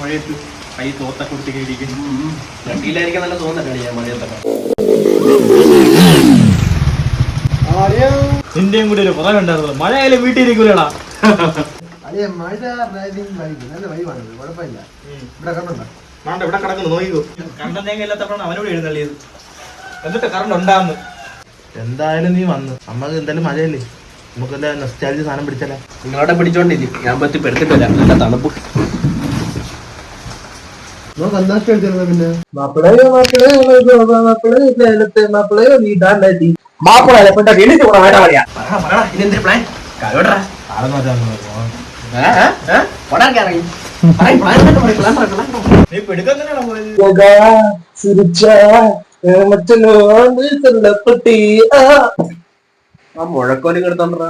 മഴയത്ത് കൈ തോത്തൊക്കെ കൊടുത്ത് ഇരിക്കുന്നു. വണ്ടിയിലായിരിക്കും നല്ല തോന്നല്ലേ ഞാൻ മഴയത്തൊക്കെ. നിന്റെയും കൂടി ഒരു പുറകെ ഉണ്ടായിരുന്നു. മഴയായാലും വീട്ടിൽ ഇരിക്കൂലടാ. മഴ നല്ല വൈബാണ്, കുഴപ്പമില്ല. ഇവിടെ കണ്ടുണ്ടോ? ഇവിടെ കിടക്കുന്നു, നോക്കിക്കോ. കണ്ടം തേങ്ങ ഇല്ലാത്തപ്പോഴാണ് അവനോട് എഴുന്നള്ളിയത്. എന്നിട്ട് കറണ്ട് ഉണ്ടാകുന്നു. എന്തായാലും നീ വന്നു, നമുക്ക് എന്തായാലും മഴയല്ലേ, നമുക്ക് എന്താ നൊസ്റ്റാൾജി സാധനം പിടിച്ചല്ലേ. നിങ്ങളവിടെ പിടിച്ചോണ്ടിരിക്കും, ഞാൻ പറ്റി പെടുത്തിട്ട് വരാം. നല്ല തണുപ്പ്. പിന്നെ മുഴക്കോലും എടുത്തോണ്ടാ